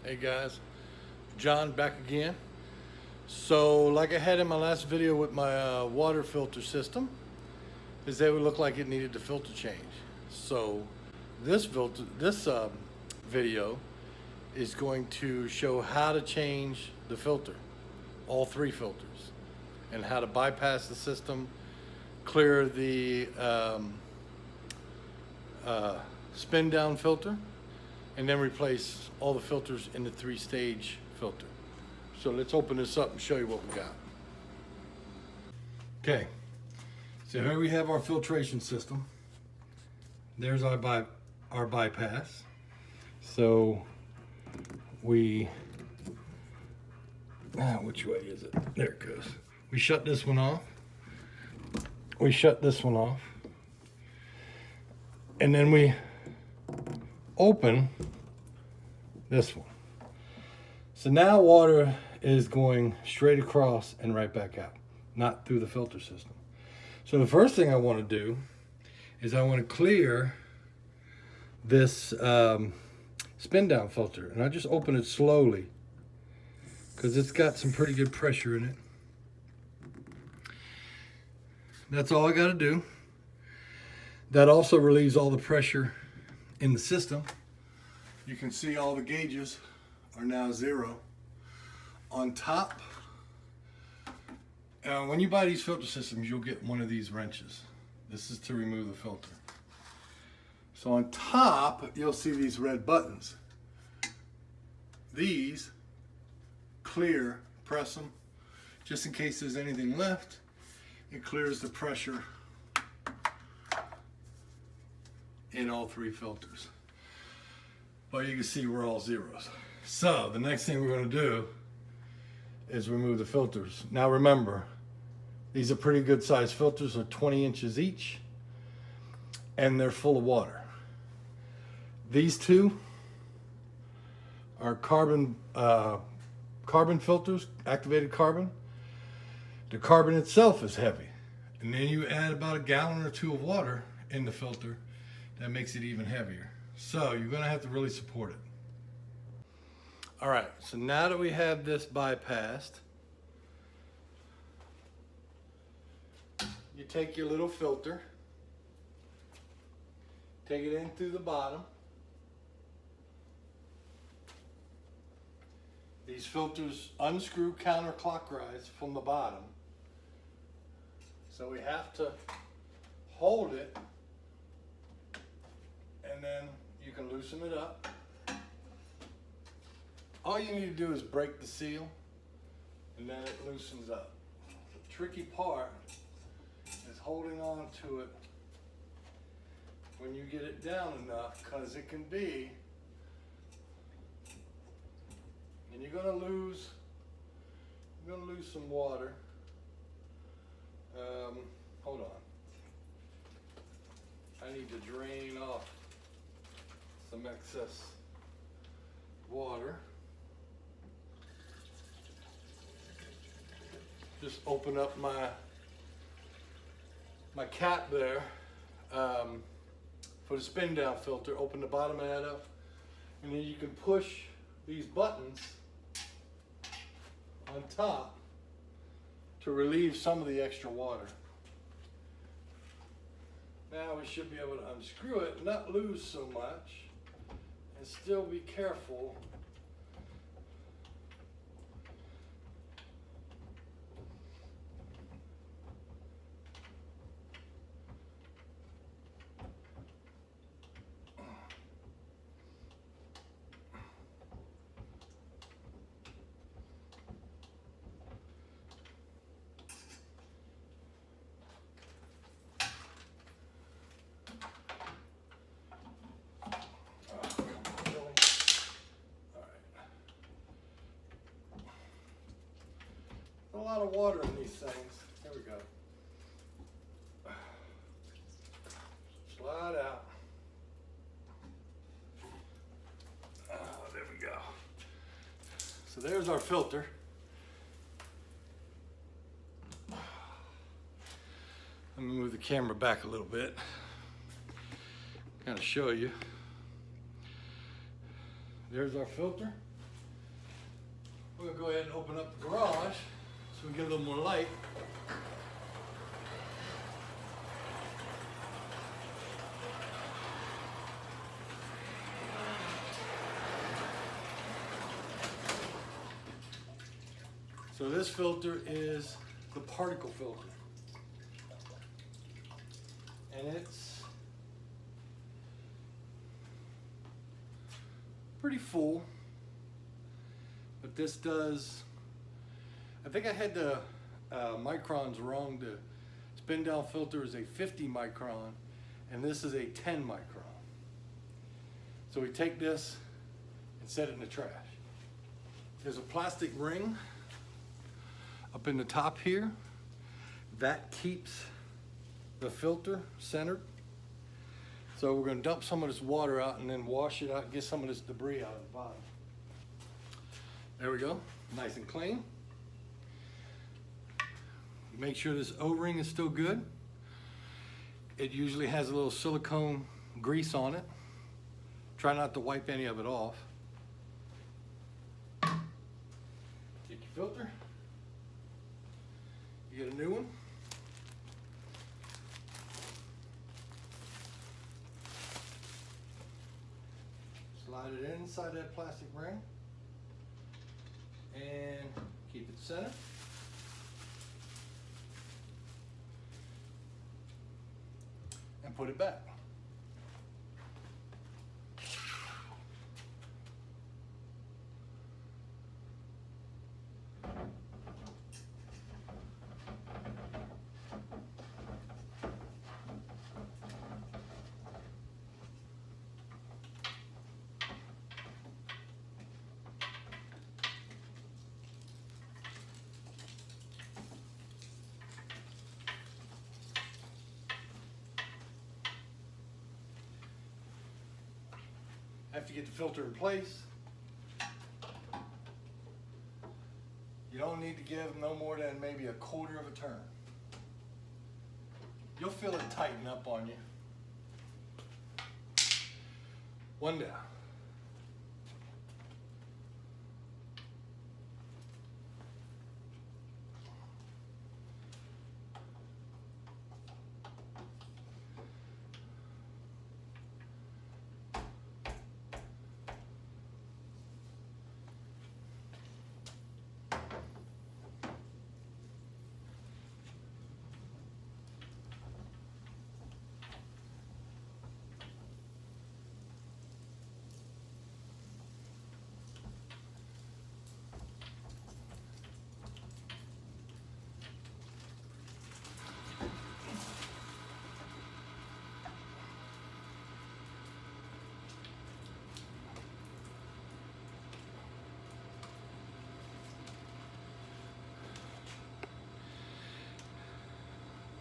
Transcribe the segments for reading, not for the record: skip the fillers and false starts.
Hey guys, John back again. So like I had in my last video with my water filter system, is that it would look like it needed the filter change. So this video is going to show how to change the filter, all three filters, and how to bypass the system, clear the spin down filter, and then replace all the filters in the 3-stage filter. So let's open this up and show you what we got. Okay, so here we have our filtration system. There's our bypass. So we, which way is it? There it goes. We shut this one off. We shut this one off. And then we open this one. So now water is going straight across and right back out, not through the filter system. So the first thing I want to do is I want to clear this spin down filter, and I just open it slowly because it's got some pretty good pressure in it. That's all I got to do. That also relieves all the pressure in the system. You can see all the gauges are now 0. On top, when you buy these filter systems, you'll get one of these wrenches. This is to remove the filter. So on top, you'll see these red buttons. These clear, press them, just in case there's anything left. It clears the pressure in all three filters. But you can see we're all zeros. So the next thing we're going to do is remove the filters. Now remember, these are pretty good sized filters. They're 20 inches each, and they're full of water. These two are carbon filters, activated carbon. The carbon itself is heavy, and then you add about 1 gallon or 2 of water in the filter. That makes it even heavier. So you're gonna have to really support it. All right, so now that we have this bypassed, you take your little filter, take it in through the bottom. These filters unscrew counterclockwise from the bottom. So we have to hold it, and then you can loosen it up. All you need to do is break the seal, and then it loosens up. The tricky part is holding on to it when you get it down enough, because it can be, and you're gonna lose some water. Hold on. I need to drain off some excess water. Just open up my cap there for the spin down filter. Open the bottom of that up, and then you can push these buttons on top to relieve some of the extra water. Now we should be able to unscrew it, not lose so much, and still be careful. A lot of water in these things. Here we go. Slide out. There we go. So there's our filter. Let me move the camera back a little bit. Kind of show you. There's our filter. We're gonna go ahead and open up the garage so we get a little more light. So this filter is the particle filter. And it's pretty full, but this does, I think I had the microns wrong. The spin down filter is a 50 micron and this is a 10 micron. So we take this and set it in the trash. There's a plastic ring up in the top here that keeps the filter centered. So we're going to dump some of this water out and then wash it out and get some of this debris out of the bottom. There we go, nice and clean. Make sure this O-ring is still good. It usually has a little silicone grease on it. Try not to wipe any of it off. Take your filter. You get a new one. Slide it inside that plastic ring and keep it centered. And put it back. After you get the filter in place, you don't need to give no more than maybe a quarter of a turn. You'll feel it tighten up on you. One down.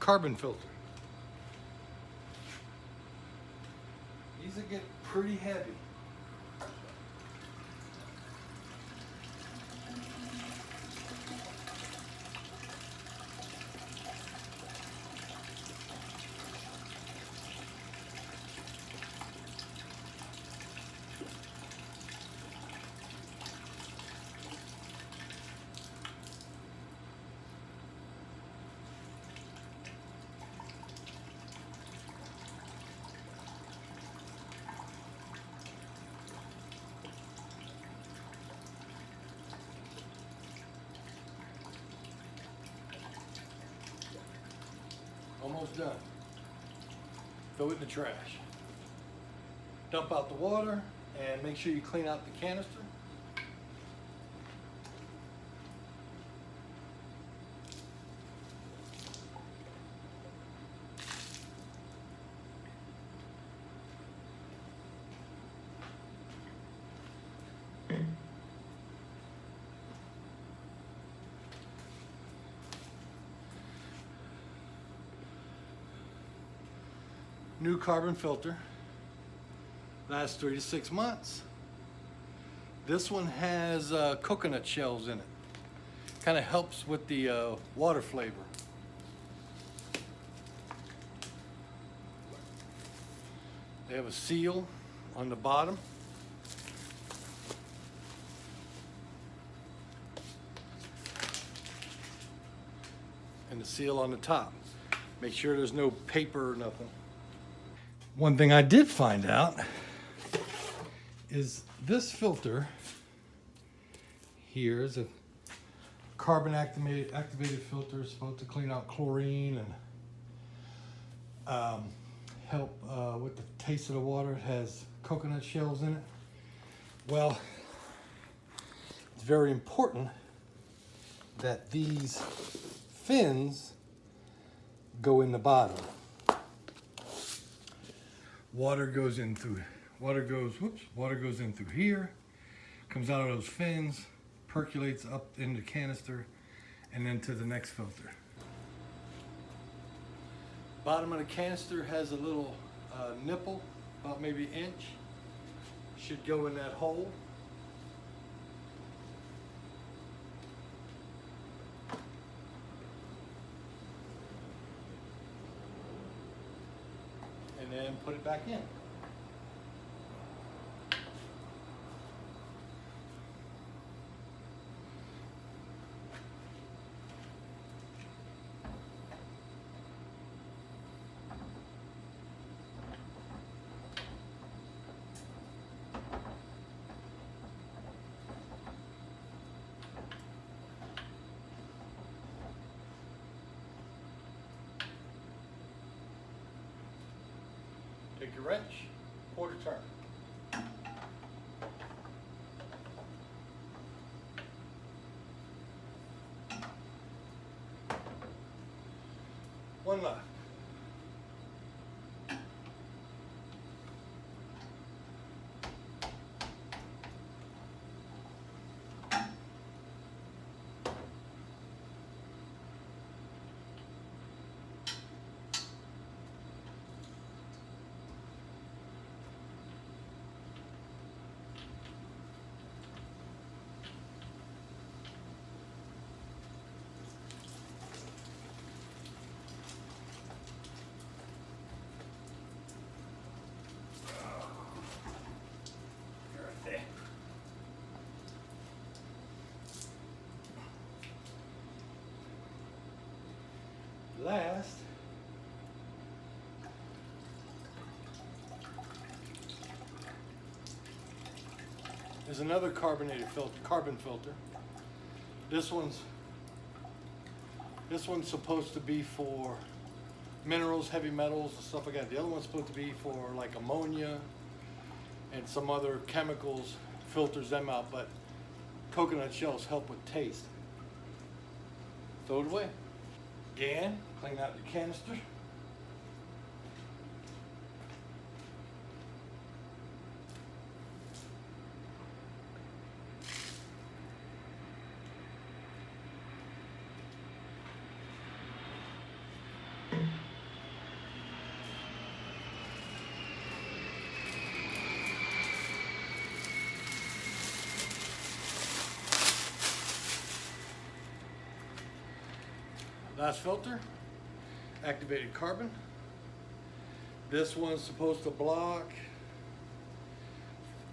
Carbon filter. These will get pretty heavy. Almost done. Throw it in the trash. Dump out the water and make sure you clean out the canister. New carbon filter, lasts 3 to 6 months. This one has coconut shells in it. Kind of helps with the water flavor. They have a seal on the bottom. and the seal on the top. Make sure there's no paper or nothing. One thing I did find out is this filter here is a carbon activated filter. It's supposed to clean out chlorine and help with the taste of the water. It has coconut shells in it. Well, it's very important that these fins go in the bottom. Water goes in through here, comes out of those fins, percolates up in the canister, and then to the next filter. Bottom of the canister has a little nipple, about maybe an inch. Should go in that hole. And then put it back in. Take your wrench, quarter turn. One left. Last, is another carbon filter. This one's supposed to be for minerals, heavy metals, and stuff like that. The other one's supposed to be for like ammonia and some other chemicals, filters them out, but coconut shells help with taste. Throw it away. Again, clean out the canister. Last filter, activated carbon. This one's supposed to block,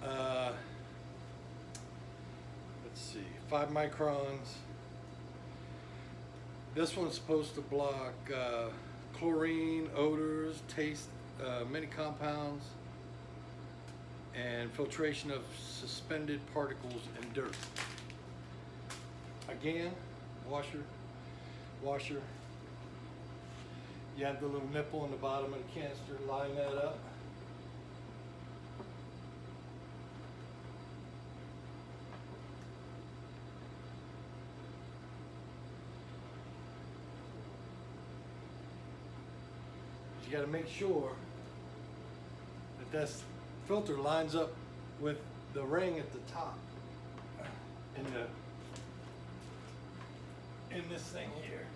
let's see, 5 microns. This one's supposed to block chlorine, odors, taste, many compounds, and filtration of suspended particles and dirt. Again, washer. You have the little nipple in the bottom of the canister, line that up. You got to make sure that this filter lines up with the ring at the top in this thing here.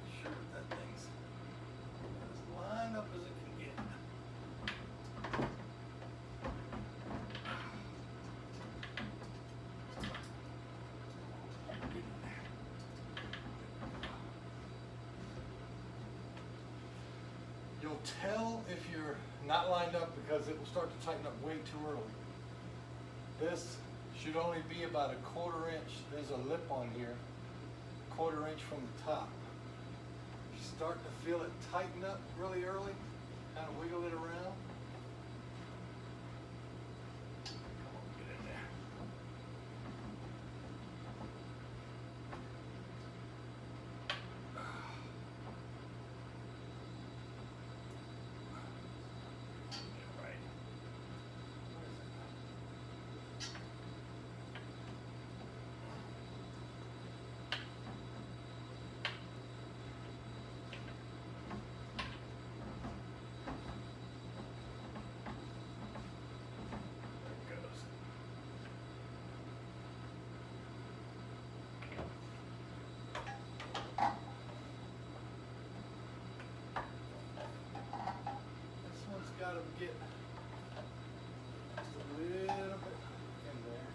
Make sure that thing's as lined up as it can get. You'll tell if you're not lined up because it will start to tighten up way too early. This should only be about 1/4 inch. There's a lip on here, 1/4 inch from the top. You're starting to feel it tighten up really early. Kind of wiggle it around. Come on, get in there. Right. Got to get just a little bit in there.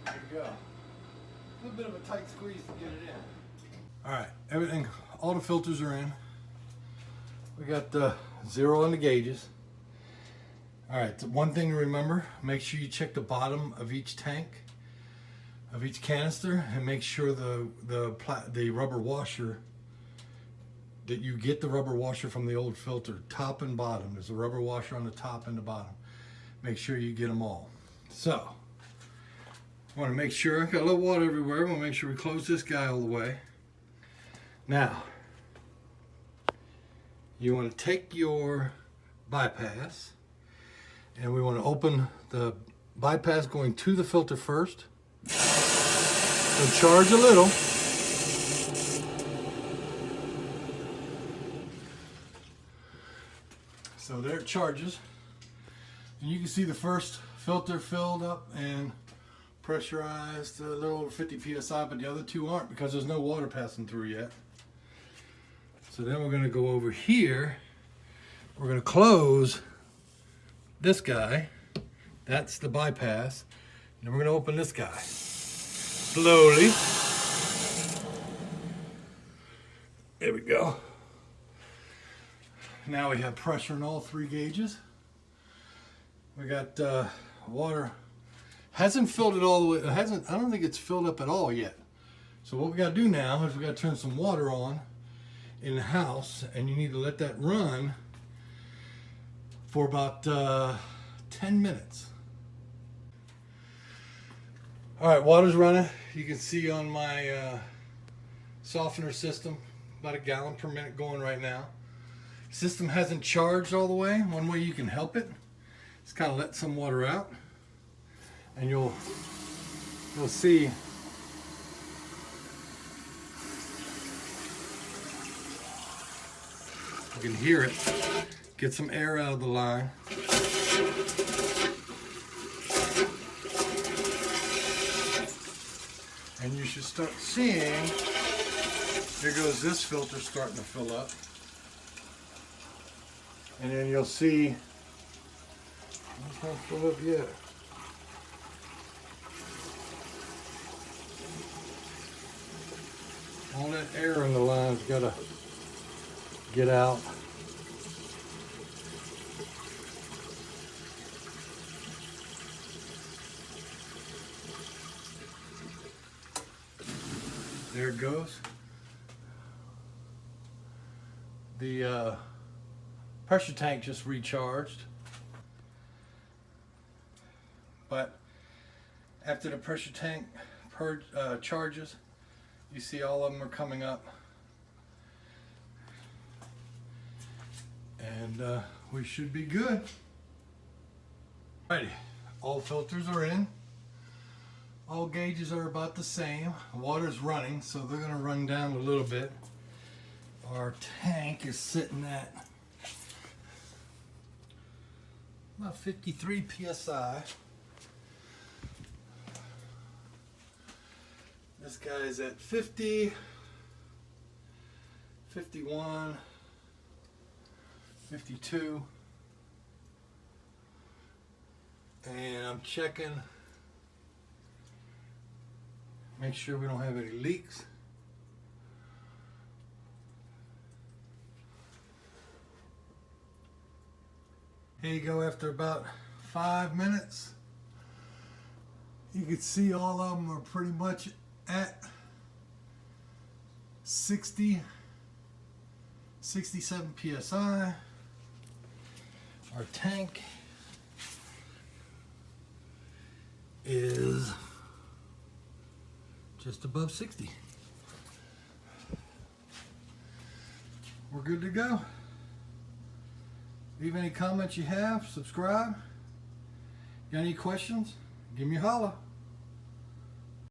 There you go. A little bit of a tight squeeze to get it in. All right, everything, all the filters are in. We got the 0 on the gauges. All right, one thing to remember, make sure you check the bottom of each tank, of each canister, and make sure the rubber washer, that you get the rubber washer from the old filter, top and bottom. There's a rubber washer on the top and the bottom. Make sure you get them all. So, I want to make sure, got a little water everywhere. I want to make sure we close this guy all the way. Now, you want to take your bypass, and we want to open the bypass going to the filter first. So charge a little. So there it charges. And you can see the first filter filled up and pressurized a little over 50 psi, but the other two aren't because there's no water passing through yet. So then we're going to go over here. We're going to close this guy. That's the bypass. And we're going to open this guy slowly. There we go. Now we have pressure in all 3 gauges. We got water. Hasn't filled it all the way. I don't think it's filled up at all yet. So what we got to do now is we got to turn some water on in the house, and you need to let that run for about 10 minutes. All right, water's running. You can see on my softener system, about 1 gallon per minute going right now. System hasn't charged all the way. One way you can help it is kind of let some water out, and you'll see you can hear it. Get some air out of the line. And you should start seeing, there goes this filter starting to fill up. And then you'll see, it's not filled up yet. All that air in the line's got to get out. There it goes. The pressure tank just recharged, but after the pressure tank charges, you see all of them are coming up, and we should be good. Alrighty, all filters are in. All gauges are about the same. Water's running, so they're going to run down a little bit. Our tank is sitting at About 53 psi. This guy is at 50, 51, 52. And I'm checking, make sure we don't have any leaks. Here you go, after about 5 minutes. You can see all of them are pretty much at 60, 67 psi. Our tank is just above 60. We're good to go. Leave any comments you have, subscribe. Got any questions? Give me a holler.